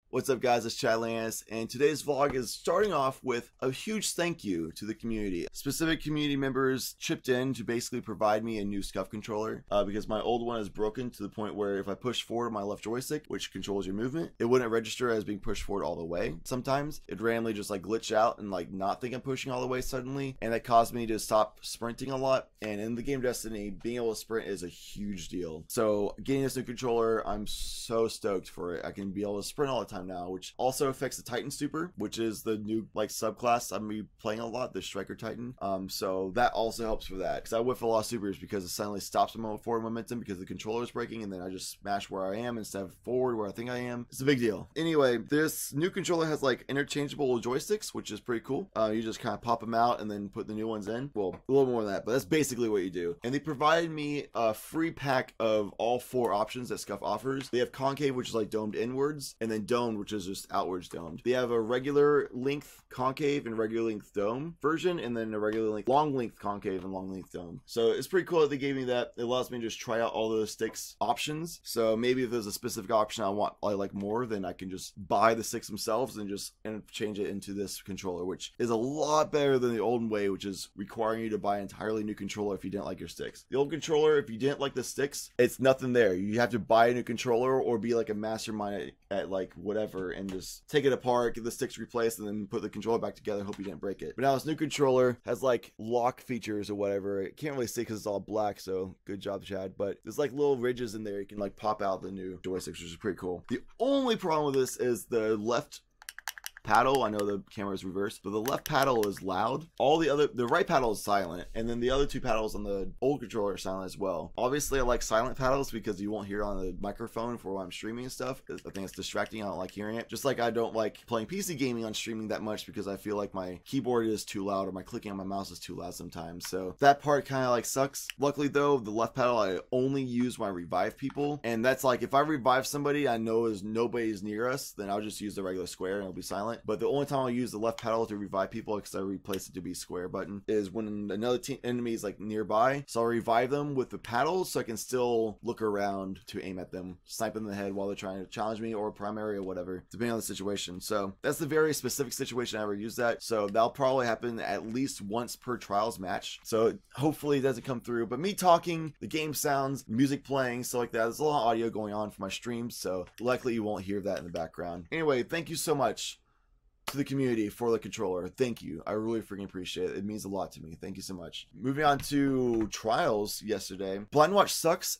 What's up guys, it's Chadlantis, and today's vlog is starting off with a huge thank you to the community. Specific community members chipped in to basically provide me a new Scuf controller because my old one is broken to the point where if I push forward my left joystick, which controls your movement, it wouldn't register as being pushed forward all the way. Sometimes it randomly just like glitch out and like not think I'm pushing all the way suddenly, and that caused me to stop sprinting a lot. And in the game Destiny, being able to sprint is a huge deal. So getting this new controller, I'm so stoked for it. I can be able to sprint all the time now, which also affects the Titan Super, which is the new like subclass I'm gonna be playing a lot, the Striker Titan. So that also helps for that, because I whiff a lot of supers because it suddenly stops my forward momentum because the controller is breaking, and then I just smash where I am instead of forward where I think I am. It's a big deal. Anyway, this new controller has like interchangeable joysticks, which is pretty cool. You just kind of pop them out and then put the new ones in. Well, a little more than that, but that's basically what you do. And they provided me a free pack of all 4 options that Scuf offers. They have concave, which is like domed inwards, and then domed, which is just outwards domed. They have a regular length concave and regular length dome version, and then a regular length long length concave and long length dome. So it's pretty cool that they gave me that. It allows me to just try out all those sticks options. So maybe if there's a specific option I like more, then I can just buy the sticks themselves and just change it into this controller, which is a lot better than the old way, which is requiring you to buy an entirely new controller if you didn't like your sticks. The old controller, if you didn't like the sticks, it's nothing there. You have to buy a new controller or be like a mastermind at like whatever and just take it apart, get the sticks replaced, and then put the controller back together, hope you didn't break it. But now this new controller has like lock features or whatever. It can't really see because it's all black, so good job, Chad. But there's like little ridges in there you can like pop out the new joysticks, which is pretty cool. The only problem with this is the left paddle. I know the camera is reversed, but the left paddle is loud. The right paddle is silent, and then the other 2 paddles on the old controller are silent as well. Obviously I like silent paddles because you won't hear it on the microphone for when I'm streaming and stuff. I think it's distracting. I don't like hearing it. Just like I don't like playing PC gaming on streaming that much because I feel like my keyboard is too loud or my clicking on my mouse is too loud sometimes. So that part kind of like sucks. Luckily though, the left paddle I only use when I revive people, and that's like if I revive somebody I know is nobody's near us, then I'll just use the regular square and it'll be silent. But the only time I'll use the left paddle to revive people, because I replace it to be square button, is when another enemy is like nearby. So I'll revive them with the paddle so I can still look around to aim at them, snipe them in the head while they're trying to challenge me or primary or whatever, depending on the situation. So that's the very specific situation I ever use that. So that'll probably happen at least once per trials match. So hopefully it doesn't come through. But me talking, the game sounds, music playing, so like that. There's a lot of audio going on for my streams, so likely you won't hear that in the background. Anyway, thank you so much to the community for the controller. Thank you. I really freaking appreciate it. It means a lot to me. Thank you so much. Moving on to trials yesterday. Blind watch sucks.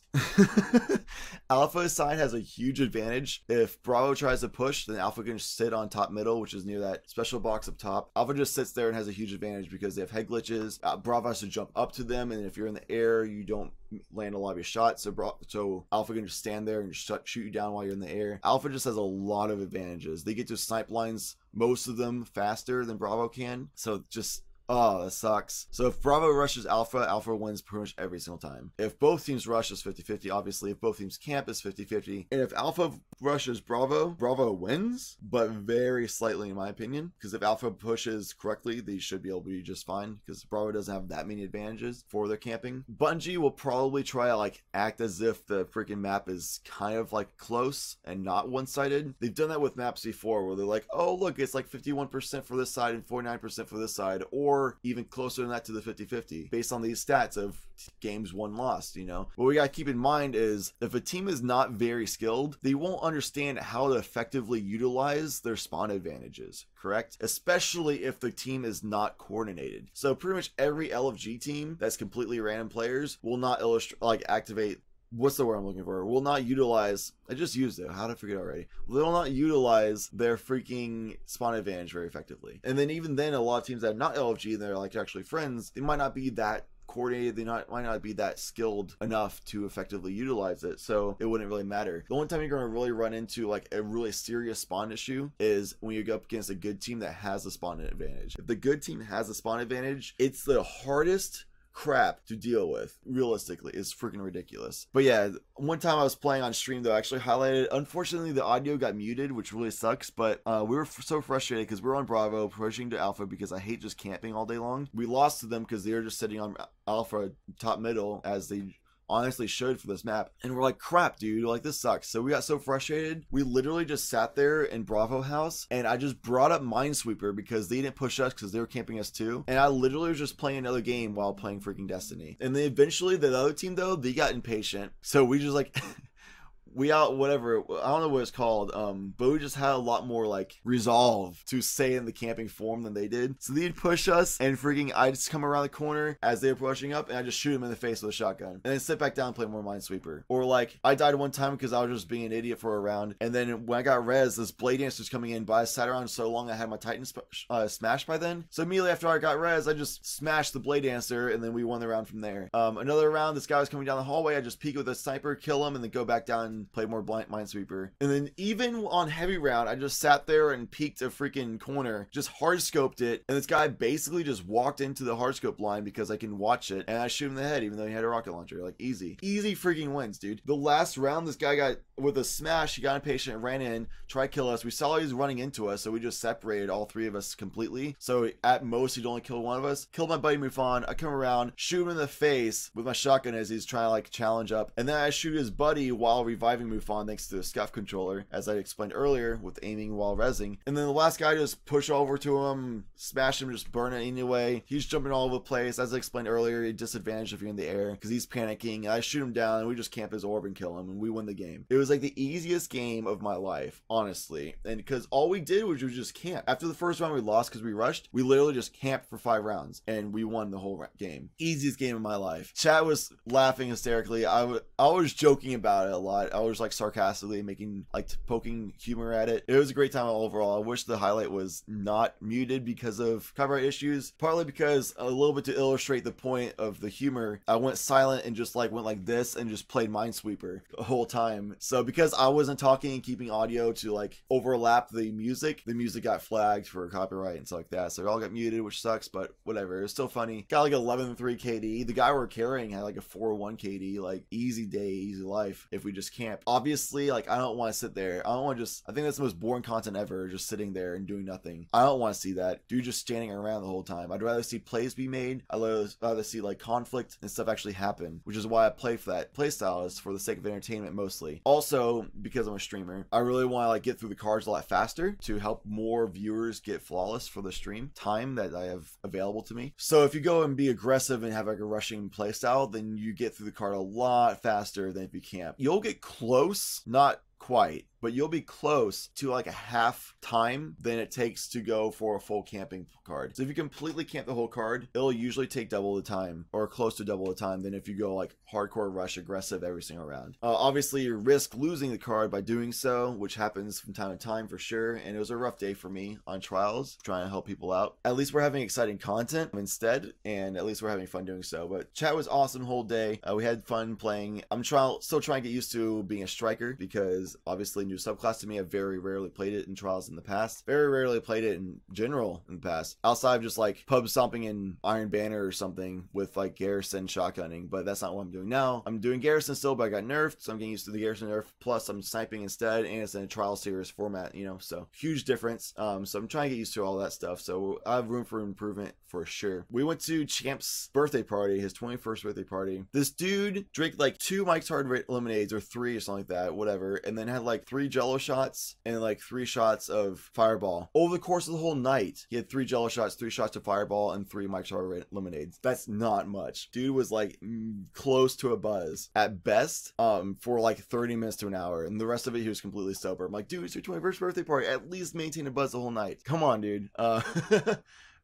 Alpha side has a huge advantage. If Bravo tries to push, then Alpha can just sit on top middle, which is near that special box up top. Alpha just sits there and has a huge advantage because they have head glitches. Bravo has to jump up to them, and if you're in the air, you don't land a lot of your shots. So Alpha can just stand there and just shoot you down while you're in the air. Alpha just has a lot of advantages. They get to snipe lines, most of them faster than Bravo can. So just, oh, that sucks. So if Bravo rushes Alpha, Alpha wins pretty much every single time. If both teams rush, it's 50-50. Obviously, if both teams camp, it's 50-50. And if Alpha rushes Bravo, Bravo wins, but very slightly in my opinion. Because if Alpha pushes correctly, they should be able to be just fine, because Bravo doesn't have that many advantages for their camping. Bungie will probably try to like act as if the freaking map is kind of like close and not one-sided. They've done that with maps before where they're like, oh look, it's like 51% for this side and 49% for this side, or even closer than that to the 50-50 based on these stats of games won lost. You know, what we gotta keep in mind is if a team is not very skilled, they won't understand how to effectively utilize their spawn advantages, correct? Especially if the team is not coordinated. So pretty much every LFG team that's completely random players will not activate, what's the word I'm looking for? Will not utilize, I just used it, how did I forget already? They'll not utilize their freaking spawn advantage very effectively. And then even then, a lot of teams that are not LFG and they're like actually friends, they might not be that coordinated, they might not be that skilled enough to effectively utilize it, so it wouldn't really matter. The only time you're going to really run into like a really serious spawn issue is when you go up against a good team that has a spawn advantage. If the good team has a spawn advantage, it's the hardest crap to deal with. Realistically, it's freaking ridiculous. But yeah, one time I was playing on stream though, I actually highlighted, unfortunately the audio got muted, which really sucks, but we were so frustrated because we were on Bravo pushing to Alpha because I hate just camping all day long. We lost to them because they were just sitting on Alpha top middle as they honestly should for this map. And we're like, crap, dude, like this sucks. So we got so frustrated, we literally just sat there in Bravo House, and I just brought up Minesweeper because they didn't push us because they were camping us too. And I literally was just playing another game while playing freaking Destiny. And then eventually the other team though, they got impatient. So we just like we out whatever, I don't know what it's called, but we just had a lot more like resolve to say in the camping form than they did. So they'd push us, and freaking I just come around the corner as they were pushing up, and I just shoot them in the face with a shotgun, and then sit back down and play more Minesweeper. Or like I died one time because I was just being an idiot for a round, and then when I got res, this Blade Dancer was coming in, but I sat around so long I had my Titan smashed by then. So immediately after I got res, I just smashed the Blade Dancer, and then we won the round from there. Another round, this guy was coming down the hallway, I just peek with a sniper, kill him, and then go back down and play more Minesweeper. And then even on heavy round, I just sat there and peeked a freaking corner, just hard scoped it, and this guy basically just walked into the hard scope line because I can watch it, and I shoot him in the head even though he had a rocket launcher. Like easy freaking wins, dude. The last round, this guy got with a smash, he got impatient and ran in, tried to kill us. We saw he was running into us, so we just separated all three of us completely. So at most he'd only kill one of us. Killed my buddy Mufon. I come around, shoot him in the face with my shotgun as he's trying to like challenge up, and then I shoot his buddy while reviving Mufon thanks to the Scuf controller, as I explained earlier, with aiming while rezzing. And then the last guy just push over to him, smash him, just burn it anyway. He's jumping all over the place. As I explained earlier, a disadvantage if you're in the air because he's panicking. I shoot him down, and we just camp his orb and kill him, and we win the game. It was like the easiest game of my life, honestly. And because all we did was just camp. After the first round we lost because we rushed, we literally just camped for 5 rounds, and we won the whole game. Easiest game of my life. Chat was laughing hysterically. I was joking about it a lot. I was like sarcastically making like poking humor at it. It was a great time overall. I wish the highlight was not muted because of copyright issues, partly because a little bit to illustrate the point of the humor, I went silent and just like went like this and just played Minesweeper the whole time. So because I wasn't talking and keeping audio to like overlap the music got flagged for copyright and stuff like that, so it all got muted, which sucks, but whatever. It was still funny. Got like 11.3 KD. The guy we're carrying had like a 4.1 KD. Like easy day, easy life if we just camp. Obviously, like I don't want to sit there. I don't want to just, I think that's the most boring content ever, just sitting there and doing nothing. I don't want to see that. Dude just standing around the whole time. I'd rather see plays be made. I'd rather see like conflict and stuff actually happen, which is why I play for that playstyle, is for the sake of entertainment mostly. Also, because I'm a streamer, I really want to like get through the cards a lot faster to help more viewers get flawless for the stream time that I have available to me. So if you go and be aggressive and have like a rushing playstyle, then you get through the card a lot faster than if you camp. You'll get close, not quite, but you'll be close to like a half time than it takes to go for a full camping card. So if you completely camp the whole card, it'll usually take double the time or close to double the time than if you go like hardcore rush aggressive every single round. Obviously you risk losing the card by doing so, which happens from time to time for sure, and it was a rough day for me on trials trying to help people out. At least we're having exciting content instead, and at least we're having fun doing so. But chat was awesome the whole day. We had fun playing. I'm still trying to get used to being a striker because obviously new subclass to me. I've very rarely played it in trials in the past. Very rarely played it in general in the past. Outside of just like pub stomping in Iron Banner or something with like Garrison shotgunning, but that's not what I'm doing now. I'm doing Garrison still, but I got nerfed, so I'm getting used to the Garrison nerf. Plus I'm sniping instead, and it's in a trial series format, you know, so huge difference. So I'm trying to get used to all that stuff. So I have room for improvement for sure. We went to Champ's birthday party, his 21st birthday party. This dude drank like 2 Mike's Hard lemonades or 3 or something like that, whatever, and then had like 3 Jello shots and like 3 shots of Fireball. Over the course of the whole night, he had 3 Jello shots, 3 shots of Fireball, and 3 Mike's Hard lemonades. That's not much. Dude was like close to a buzz at best for like 30 minutes to an hour, and the rest of it he was completely sober. I'm like, dude, it's your 21st birthday party. At least maintain a buzz the whole night. Come on, dude.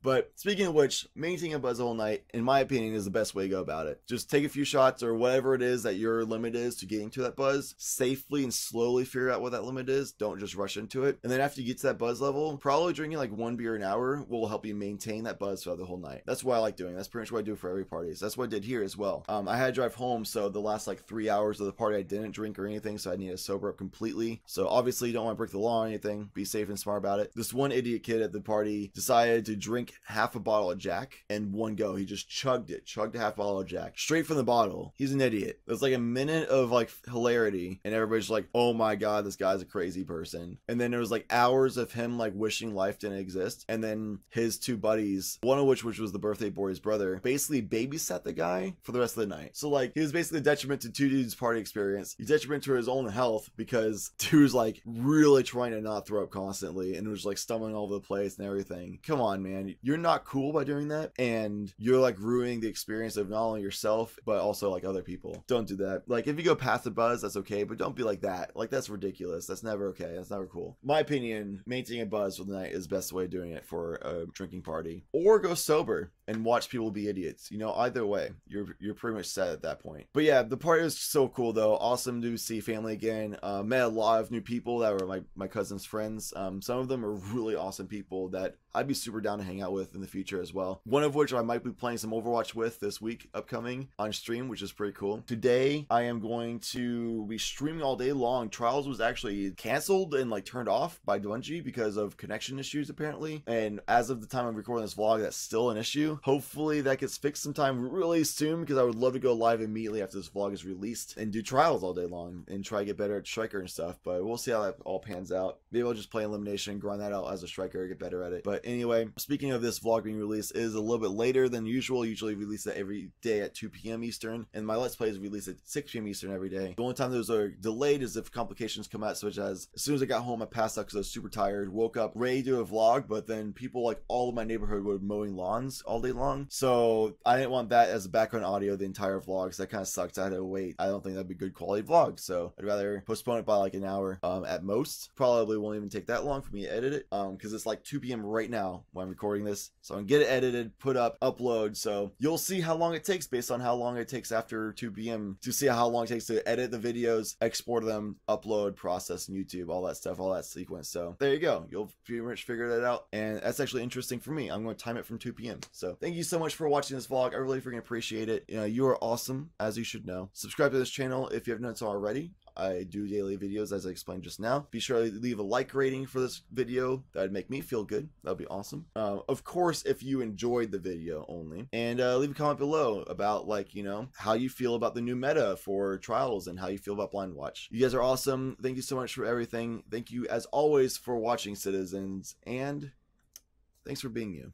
But speaking of which, maintaining a buzz the whole night, in my opinion, is the best way to go about it. Just take a few shots or whatever it is that your limit is to getting to that buzz. Safely and slowly figure out what that limit is. Don't just rush into it. And then after you get to that buzz level, probably drinking like 1 beer an hour will help you maintain that buzz throughout the whole night. That's what I like doing. That's pretty much what I do for every party. So that's what I did here as well. I had to drive home, so the last like 3 hours of the party I didn't drink or anything, so I need to sober up completely. So obviously you don't want to break the law or anything. Be safe and smart about it. This one idiot kid at the party decided to drink half a bottle of Jack in one go. He just chugged a half bottle of Jack straight from the bottle. He's an idiot. It was like a minute of like hilarity, and everybody's like, oh my god, this guy's a crazy person. And then there was like hours of him like wishing life didn't exist, and then his two buddies, one of which was the birthday boy's brother, basically babysat the guy for the rest of the night. So like he was basically a detriment to two dudes' party experience. He detriment to his own health because dude's like really trying to not throw up constantly and was like stumbling all over the place and everything. Come on, man, you're not cool by doing that, and you're like ruining the experience of not only yourself but also like other people. Don't do that. Like if you go past the buzz, that's okay, but don't be like that. Like that's ridiculous. That's never okay. That's never cool. My opinion, maintaining a buzz for the night is the best way of doing it for a drinking party. Or go sober and watch people be idiots. You know, either way, you're pretty much set at that point. But yeah, the party was so cool though. Awesome to see family again. Met a lot of new people that were my cousin's friends. Some of them are really awesome people that I'd be super down to hang out with in the future as well. One of which I might be playing some Overwatch with this week upcoming on stream, which is pretty cool. Today, I am going to be streaming all day long. Trials was actually canceled and like turned off by Bungie because of connection issues apparently. And as of the time I'm recording this vlog, that's still an issue. Hopefully that gets fixed sometime really soon, because I would love to go live immediately after this vlog is released and do Trials all day long and try to get better at Striker and stuff. But we'll see how that all pans out. Maybe I'll just play Elimination, grind that out as a Striker, get better at it. But anyway, speaking of this vlog being released, it is a little bit later than usual. Usually release it every day at 2 p.m. Eastern, and my Let's Play is released at 6 p.m. Eastern every day. The only time those are delayed is if complications come out, such as soon as I got home, I passed out because I was super tired, woke up ready to do a vlog, but then people like all of my neighborhood were mowing lawns all day long, so I didn't want that as a background audio the entire vlog, so that kind of sucks. I had to wait. I don't think that'd be good quality vlog, so I'd rather postpone it by like an hour at most. Probably won't even take that long for me to edit it, because it's like 2 p.m. right now when I'm recording this, so I can get it edited, put up, upload. So you'll see how long it takes based on how long it takes after 2 p.m. to see how long it takes to edit the videos, export them, upload, process, and YouTube, all that stuff, all that sequence. So there you go. You'll pretty much figure that out, and that's actually interesting for me. I'm going to time it from 2 p.m. So thank you so much for watching this vlog. I really freaking appreciate it. You know, you are awesome, as you should know. Subscribe to this channel if you haven't done so already. I do daily videos, as I explained just now. Be sure to leave a like rating for this video. That'd make me feel good. That'd be awesome. Of course, if you enjoyed the video only. And leave a comment below about, like, you know, how you feel about the new meta for Trials and how you feel about Blind Watch. You guys are awesome. Thank you so much for everything. Thank you, as always, for watching, citizens. And thanks for being you.